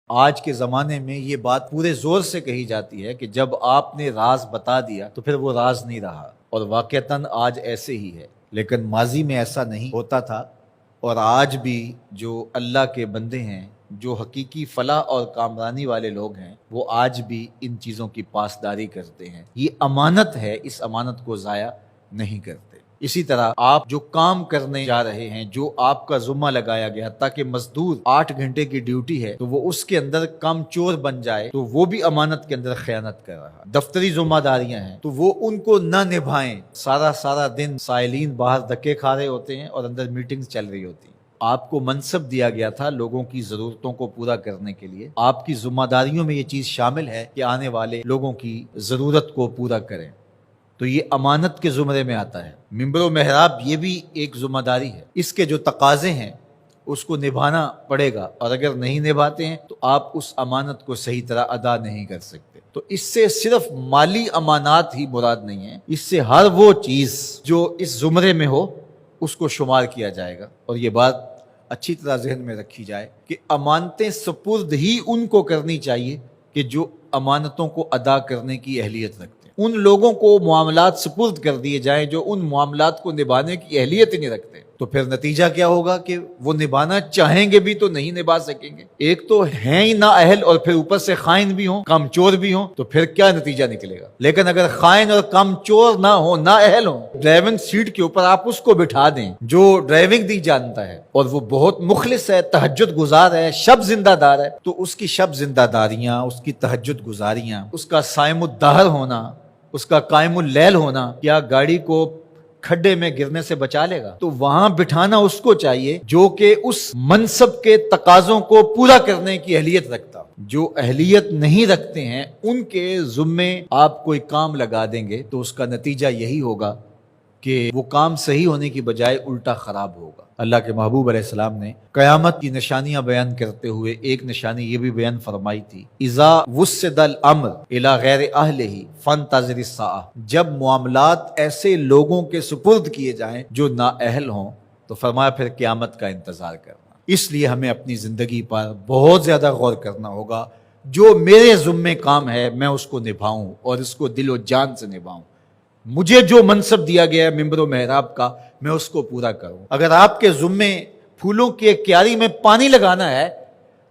آج کے زمانے میں یہ بات پورے زور سے کہی جاتی ہے کہ جب آپ نے راز بتا دیا تو پھر وہ راز نہیں رہا، اور واقعتاً آج ایسے ہی ہے، لیکن ماضی میں ایسا نہیں ہوتا تھا۔ اور آج بھی جو اللہ کے بندے ہیں، جو حقیقی فلاح اور کامرانی والے لوگ ہیں، وہ آج بھی ان چیزوں کی پاسداری کرتے ہیں۔ یہ امانت ہے، اس امانت کو ضائع نہیں کرتے۔ اسی طرح آپ جو کام کرنے جا رہے ہیں، جو آپ کا ذمہ لگایا گیا، تاکہ مزدور 8 گھنٹے کی ڈیوٹی ہے تو وہ اس کے اندر کم چور بن جائے، تو وہ بھی امانت کے اندر خیانت کر رہا۔ دفتری ذمہ داریاں ہیں تو وہ ان کو نہ نبھائیں، سارا دن سائلین باہر دھکے کھا رہے ہوتے ہیں اور اندر میٹنگز چل رہی ہوتی ہیں۔ آپ کو منصب دیا گیا تھا لوگوں کی ضرورتوں کو پورا کرنے کے لیے، آپ کی ذمہ داریوں میں یہ چیز شامل ہے کہ آنے والے لوگوں کی ضرورت کو پورا کریں، تو یہ امانت کے زمرے میں آتا ہے۔ ممبر و محراب یہ بھی ایک ذمہ داری ہے، اس کے جو تقاضے ہیں اس کو نبھانا پڑے گا، اور اگر نہیں نبھاتے ہیں تو آپ اس امانت کو صحیح طرح ادا نہیں کر سکتے۔ تو اس سے صرف مالی امانات ہی مراد نہیں ہے، اس سے ہر وہ چیز جو اس زمرے میں ہو اس کو شمار کیا جائے گا۔ اور یہ بات اچھی طرح ذہن میں رکھی جائے کہ امانتیں سپرد ہی ان کو کرنی چاہیے کہ جو امانتوں کو ادا کرنے کی اہلیت رکھتے ہیں۔ ان لوگوں کو معاملات سپرد کر دیے جائیں جو ان معاملات کو نبھانے کی اہلیت ہی نہیں رکھتے، تو پھر نتیجہ کیا ہوگا کہ وہ نبھانا چاہیں گے بھی تو نہیں نبھا سکیں گے۔ ایک تو ہیں ہی نا اہل، اور پھر اوپر سے خائن بھی ہوں، کم چور بھی ہوں، تو پھر کیا نتیجہ نکلے گا؟ لیکن اگر خائن اور کم چور نہ ہو، نا اہل ہوں، ڈرائیونگ سیٹ کے اوپر آپ اس کو بٹھا دیں جو ڈرائیونگ دی جانتا ہے اور وہ بہت مخلص ہے، تہجد گزار ہے، شب زندہ دار ہے، تو اس کی شب زندہ داریاں، اس کی تہجد گزاریاں، اس کا صائم الدہر ہونا، اس کا قائم اللیل ہونا، کیا گاڑی کو کھڈے میں گرنے سے بچا لے گا؟ تو وہاں بٹھانا اس کو چاہیے جو کہ اس منصب کے تقاضوں کو پورا کرنے کی اہلیت رکھتا۔ جو اہلیت نہیں رکھتے ہیں ان کے ذمے آپ کوئی کام لگا دیں گے تو اس کا نتیجہ یہی ہوگا کہ وہ کام صحیح ہونے کی بجائے الٹا خراب ہوگا۔ اللہ کے محبوب علیہ السلام نے قیامت کی نشانیاں بیان کرتے ہوئے ایک نشانی یہ بھی بیان فرمائی تھی، اذا وسد الامر الی غیر اہلہ فانتظر الساعہ، جب معاملات ایسے لوگوں کے سپرد کیے جائیں جو نااہل ہوں تو فرمایا پھر قیامت کا انتظار کرنا۔ اس لیے ہمیں اپنی زندگی پر بہت زیادہ غور کرنا ہوگا، جو میرے ذمے کام ہے میں اس کو نبھاؤں اور اس کو دل و جان سے نبھاؤں۔ مجھے جو منصب دیا گیا ہے ممبر و محراب کا، میں اس کو پورا کروں۔ اگر آپ کے ذمے پھولوں کی ایک کیاری میں پانی لگانا ہے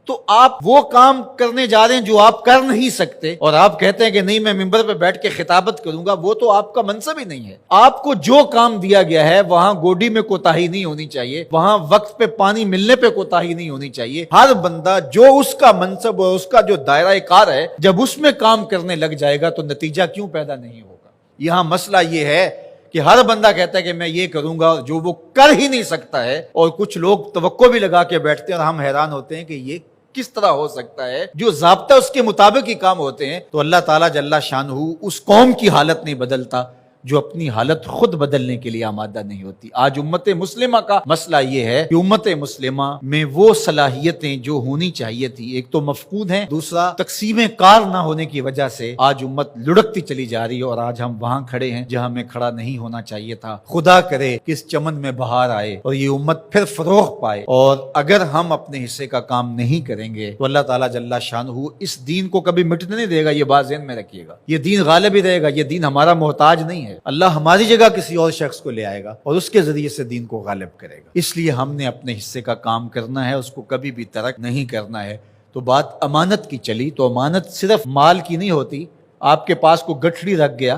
تو آپ وہ کام کرنے جا رہے ہیں جو آپ کر نہیں سکتے، اور آپ کہتے ہیں کہ نہیں میں ممبر پہ بیٹھ کے خطابت کروں گا، وہ تو آپ کا منصب ہی نہیں ہے۔ آپ کو جو کام دیا گیا ہے وہاں گوڈی میں کوتاہی نہیں ہونی چاہیے، وہاں وقت پہ پانی ملنے پہ کوتاہی نہیں ہونی چاہیے۔ ہر بندہ جو اس کا منصب اور اس کا جو دائرہ کار ہے، جب اس میں کام کرنے لگ جائے گا تو نتیجہ کیوں پیدا نہیں ہوگا؟ یہاں مسئلہ یہ ہے کہ ہر بندہ کہتا ہے کہ میں یہ کروں گا جو وہ کر ہی نہیں سکتا ہے، اور کچھ لوگ توقع بھی لگا کے بیٹھتے ہیں اور ہم حیران ہوتے ہیں کہ یہ کس طرح ہو سکتا ہے، جو ضابطہ اس کے مطابق ہی کام ہوتے ہیں۔ تو اللہ تعالیٰ جل شانہ اس قوم کی حالت نہیں بدلتا جو اپنی حالت خود بدلنے کے لیے آمادہ نہیں ہوتی۔ آج امت مسلمہ کا مسئلہ یہ ہے کہ امت مسلمہ میں وہ صلاحیتیں جو ہونی چاہیے تھی، ایک تو مفقود ہیں، دوسرا تقسیم کار نہ ہونے کی وجہ سے آج امت لڑکتی چلی جا رہی ہے، اور آج ہم وہاں کھڑے ہیں جہاں ہمیں کھڑا نہیں ہونا چاہیے تھا۔ خدا کرے کہ اس چمن میں بہار آئے اور یہ امت پھر فروغ پائے، اور اگر ہم اپنے حصے کا کام نہیں کریں گے تو اللہ تعالیٰ جل شانہ اس دین کو کبھی مٹنے نہیں دے گا۔ یہ بات ذہن میں رکھیے گا، یہ دین غالب ہی رہے گا، یہ دین ہمارا محتاج نہیں ہے۔ اللہ ہماری جگہ کسی اور شخص کو لے آئے گا اور اس کے ذریعے سے دین کو غالب کرے گا۔ اس لیے ہم نے اپنے حصے کا کام کرنا ہے، اس کو کبھی بھی ترک نہیں کرنا ہے۔ تو بات امانت کی چلی، تو امانت صرف مال کی نہیں ہوتی۔ آپ کے پاس کوئی گٹھڑی رکھ گیا،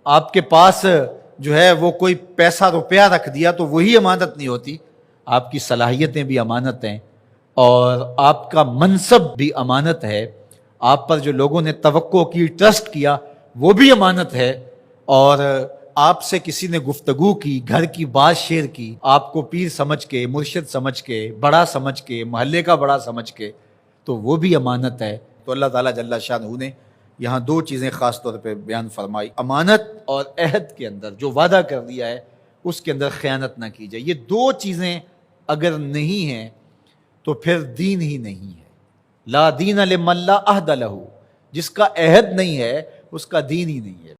آپ کے پاس جو ہے وہ کوئی پیسہ روپیہ رکھ دیا تو وہی امانت نہیں ہوتی۔ آپ کی صلاحیتیں بھی امانت ہیں، اور آپ کا منصب بھی امانت ہے۔ آپ پر جو لوگوں نے توقع کی، ٹرسٹ کیا، وہ بھی امانت ہے۔ اور آپ سے کسی نے گفتگو کی، گھر کی بات شیئر کی، آپ کو پیر سمجھ کے، مرشد سمجھ کے، بڑا سمجھ کے، محلے کا بڑا سمجھ کے، تو وہ بھی امانت ہے۔ تو اللہ تعالیٰ جل شانہ نے یہاں دو چیزیں خاص طور پہ بیان فرمائی، امانت اور عہد کے اندر جو وعدہ کر دیا ہے اس کے اندر خیانت نہ کی جائے۔ یہ دو چیزیں اگر نہیں ہیں تو پھر دین ہی نہیں ہے۔ لا دین لمن لا عہد لہ، جس کا عہد نہیں ہے اس کا دین ہی نہیں ہے۔